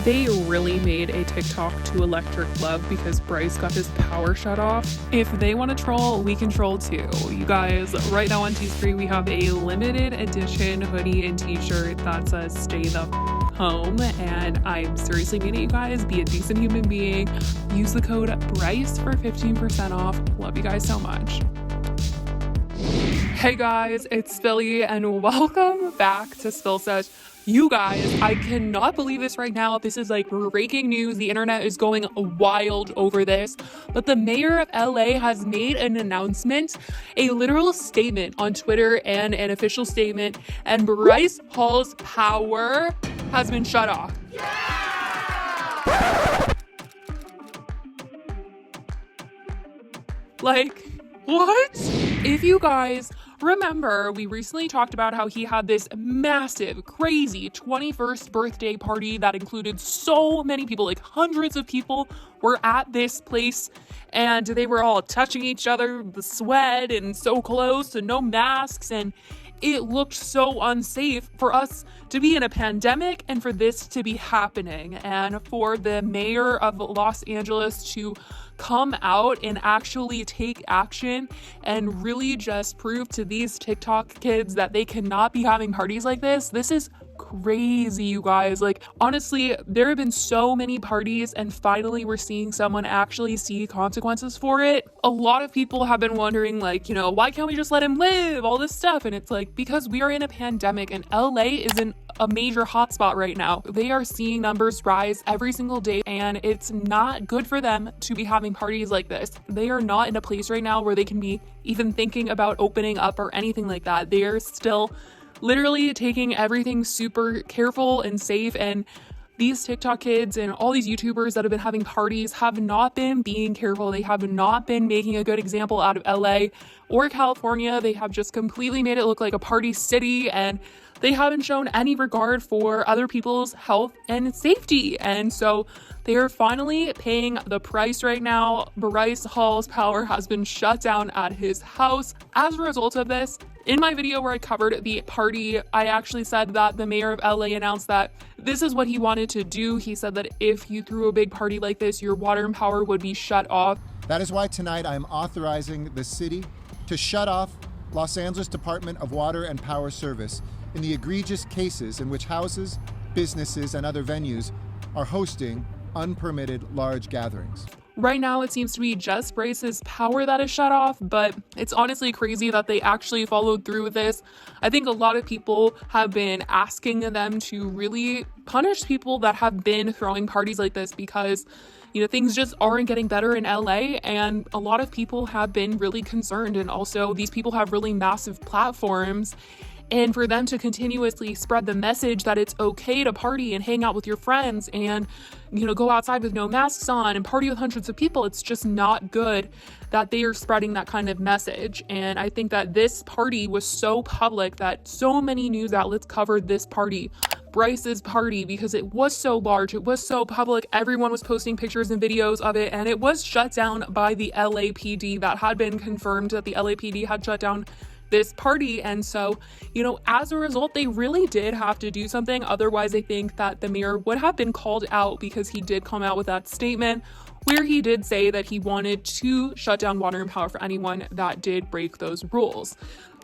They really made a TikTok to Electric Love because Bryce got his power shut off. If they want to troll, we can troll too. You guys, right now on Teespring, we have a limited edition hoodie and t-shirt that says "Stay the home," and I'm seriously meaning it, you guys. Be a decent human being. Use the code Bryce for 15% off. Love you guys so much. Hey guys, it's Philly and welcome back to Sesh. You guys, I cannot believe this right now. This is like breaking news. The internet is going wild over this. But the mayor of LA has made an announcement, a literal statement on Twitter and an official statement, and Bryce Hall's power has been shut off. Yeah! Like, what? If you guys remember, we recently talked about how he had this massive, crazy 21st birthday party that included so many people, like hundreds of people were at this place, and they were all touching each other, the sweat, and so close, and no masks, and it looked so unsafe for us to be in a pandemic and for this to be happening. And for the mayor of Los Angeles to come out and actually take action and really just prove to these TikTok kids that they cannot be having parties like this is crazy, you guys. Like, honestly, there have been so many parties and finally we're seeing someone actually see consequences for it. A lot of people have been wondering, like, you know, why can't we just let him live, all this stuff? And it's like, because we are in a pandemic and LA is in a major hotspot right now. They are seeing numbers rise every single day, and it's not good for them to be having parties like this. They are not in a place right now where they can be even thinking about opening up or anything like that. They are still literally taking everything super careful and safe, and these TikTok kids and all these YouTubers that have been having parties have not been being careful. They have not been making a good example out of LA or California. They have just completely made it look like a party city, and they haven't shown any regard for other people's health and safety. And so they are finally paying the price right now. Bryce Hall's power has been shut down at his house as a result of this. In my video where I covered the party, I actually said that the mayor of LA announced that this is what he wanted to do. He said that if you threw a big party like this, your water and power would be shut off. That is why tonight I'm authorizing the city to shut off Los Angeles Department of Water and Power Service in the egregious cases in which houses, businesses, and other venues are hosting unpermitted large gatherings. Right now, it seems to be just Bryce's power that is shut off, but it's honestly crazy that they actually followed through with this. I think a lot of people have been asking them to really punish people that have been throwing parties like this because, you know, things just aren't getting better in LA, and a lot of people have been really concerned. And also, these people have really massive platforms. And for them to continuously spread the message that it's okay to party and hang out with your friends and, you know, go outside with no masks on and party with hundreds of people, it's just not good that they are spreading that kind of message. And I think that this party was so public that so many news outlets covered this party, Bryce's party, because it was so large, it was so public, everyone was posting pictures and videos of it, and it was shut down by the LAPD. That had been confirmed that the LAPD had shut down this party. And so, you know, as a result, they really did have to do something. Otherwise, I think that the mayor would have been called out, because he did come out with that statement where he did say that he wanted to shut down water and power for anyone that did break those rules.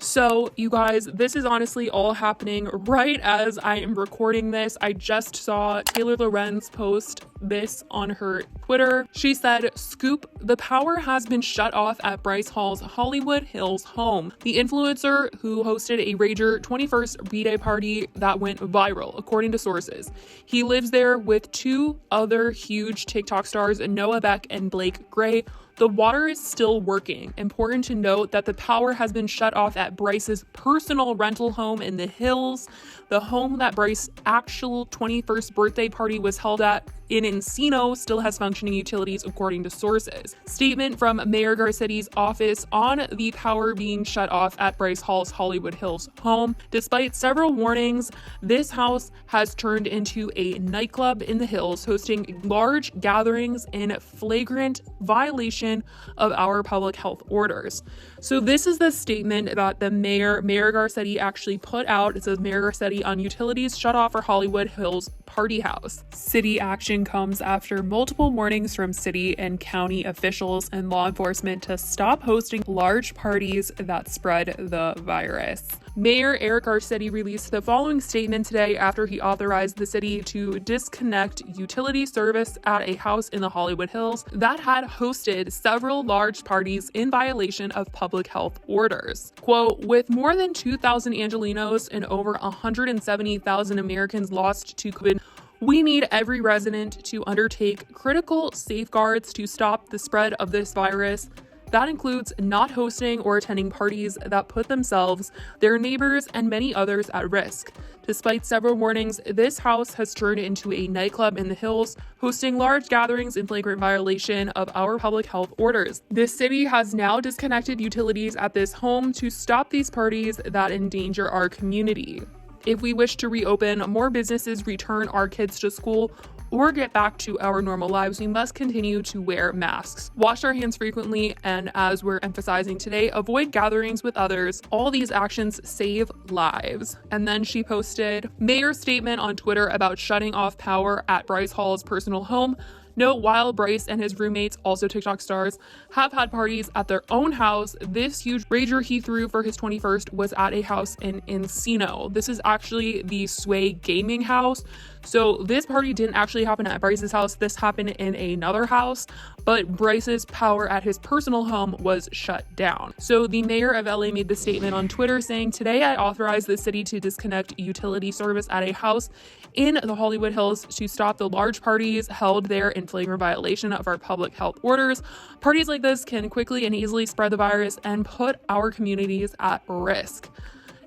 So, you guys, this is honestly all happening right as I am recording this. I just saw Taylor Lorenz post this on her Twitter. She said, "Scoop, the power has been shut off at Bryce Hall's Hollywood Hills home. The influencer who hosted a Rager 21st B-Day party that went viral, according to sources. He lives there with two other huge TikTok stars, Noah Beck and Blake Gray. The water is still working. Important to note that the power has been shut off at Bryce's personal rental home in the Hills, the home that Bryce's actual 21st birthday party was held at. in Encino still has functioning utilities, according to sources. Statement from Mayor Garcetti's office on the power being shut off at Bryce Hall's Hollywood Hills home. Despite several warnings, this house has turned into a nightclub in the hills, hosting large gatherings in flagrant violation of our public health orders. So this is the statement that the Mayor Garcetti, actually put out. It says Mayor Garcetti on utilities shut off for Hollywood Hills party house. City action comes after multiple warnings from city and county officials and law enforcement to stop hosting large parties that spread the virus. Mayor Eric Garcetti released the following statement today after he authorized the city to disconnect utility service at a house in the Hollywood Hills that had hosted several large parties in violation of public health orders. Quote, with more than 2,000 Angelenos and over 170,000 Americans lost to COVID, we need every resident to undertake critical safeguards to stop the spread of this virus. That includes not hosting or attending parties that put themselves, their neighbors, and many others at risk. Despite several warnings, this house has turned into a nightclub in the hills, hosting large gatherings in flagrant violation of our public health orders. This city has now disconnected utilities at this home to stop these parties that endanger our community. If we wish to reopen, more businesses, return our kids to school, or get back to our normal lives, we must continue to wear masks, wash our hands frequently, and as we're emphasizing today, avoid gatherings with others. All these actions save lives. And then she posted Mayor's statement on Twitter about shutting off power at Bryce Hall's personal home. Note, while Bryce and his roommates, also TikTok stars, have had parties at their own house, this huge rager he threw for his 21st was at a house in Encino. This is actually the Sway Gaming house. So this party didn't actually happen at Bryce's house. This happened in another house, but Bryce's power at his personal home was shut down. So the mayor of LA made the statement on Twitter saying, today I authorize the city to disconnect utility service at a house in the Hollywood Hills to stop the large parties held there in flagrant violation of our public health orders. Parties like this can quickly and easily spread the virus and put our communities at risk.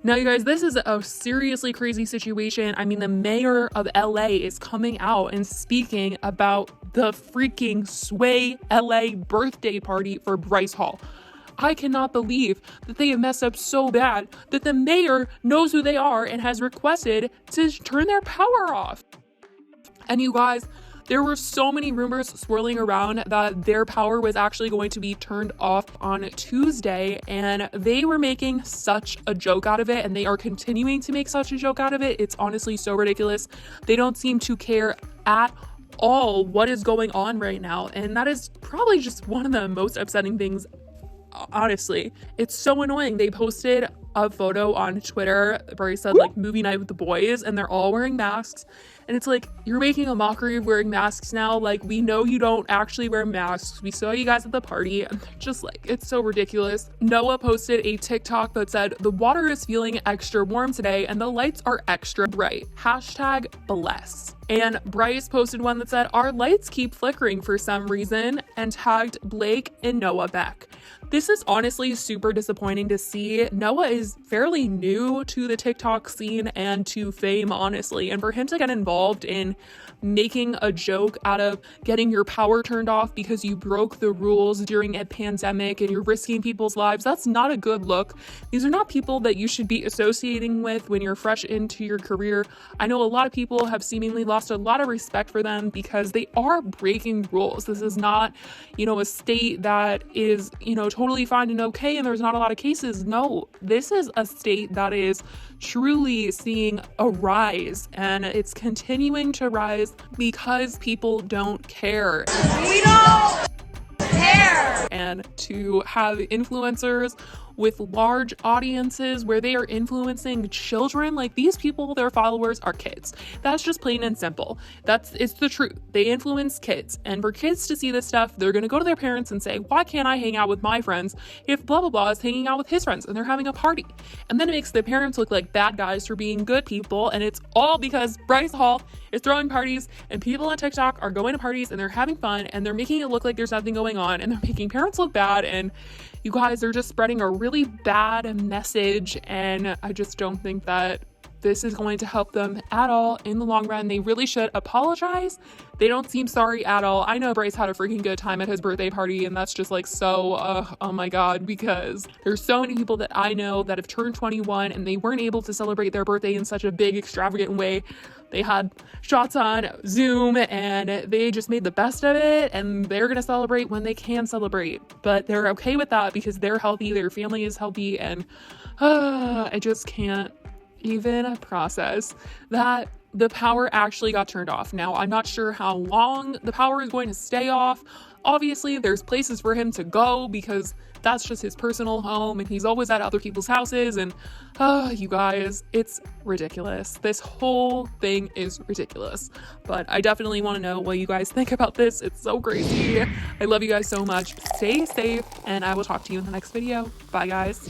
Now, you guys, this is a seriously crazy situation. I mean, the mayor of LA is coming out and speaking about the freaking Sway LA birthday party for Bryce Hall. I cannot believe that they have messed up so bad that the mayor knows who they are and has requested to turn their power off. And you guys, there were so many rumors swirling around that their power was actually going to be turned off on Tuesday, and they were making such a joke out of it, and they are continuing to make such a joke out of it. It's honestly so ridiculous. They don't seem to care at all what is going on right now, and that is probably just one of the most upsetting things. Honestly, it's so annoying. They posted a photo on Twitter where he said like movie night with the boys, and they're all wearing masks. And it's like, you're making a mockery of wearing masks now. Like, we know you don't actually wear masks. We saw you guys at the party. And they're just like, it's so ridiculous. Noah posted a TikTok that said, the water is feeling extra warm today and the lights are extra bright. #bless. And Bryce posted one that said, our lights keep flickering for some reason, and tagged Blake and Noah back. This is honestly super disappointing to see. Noah is fairly new to the TikTok scene and to fame, honestly, and for him to get involved in making a joke out of getting your power turned off because you broke the rules during a pandemic and you're risking people's lives, that's not a good look. These are not people that you should be associating with when you're fresh into your career. I know a lot of people have seemingly lost a lot of respect for them because they are breaking rules. This is not, a state that is, totally fine and okay, and there's not a lot of cases. No, this is a state that is truly seeing a rise, and it's continuing to rise because people don't care. We don't care! And to have influencers with large audiences where they are influencing children, like these people, their followers are kids. That's just plain and simple. It's the truth. They influence kids, and for kids to see this stuff, they're going to go to their parents and say, why can't I hang out with my friends if blah blah blah is hanging out with his friends and they're having a party? And then it makes the parents look like bad guys for being good people, and it's all because Bryce Hall is throwing parties and people on TikTok are going to parties and they're having fun and they're making it look like there's nothing going on, and they're making parents look bad, and you guys are just spreading a really bad message. And I just don't think that this is going to help them at all in the long run. They really should apologize. They don't seem sorry at all. I know Bryce had a freaking good time at his birthday party, and that's just like so, oh my God, because there's so many people that I know that have turned 21 and they weren't able to celebrate their birthday in such a big, extravagant way. They had shots on Zoom and they just made the best of it, and they're going to celebrate when they can celebrate. But they're okay with that because they're healthy, their family is healthy, and I just can't even process that the power actually got turned off. Now, I'm not sure how long the power is going to stay off. Obviously, there's places for him to go because that's just his personal home and he's always at other people's houses, and you guys, it's ridiculous. This whole thing is ridiculous. But I definitely want to know what you guys think about this. It's so crazy. I love you guys so much. Stay safe, and I will talk to you in the next video. Bye, guys.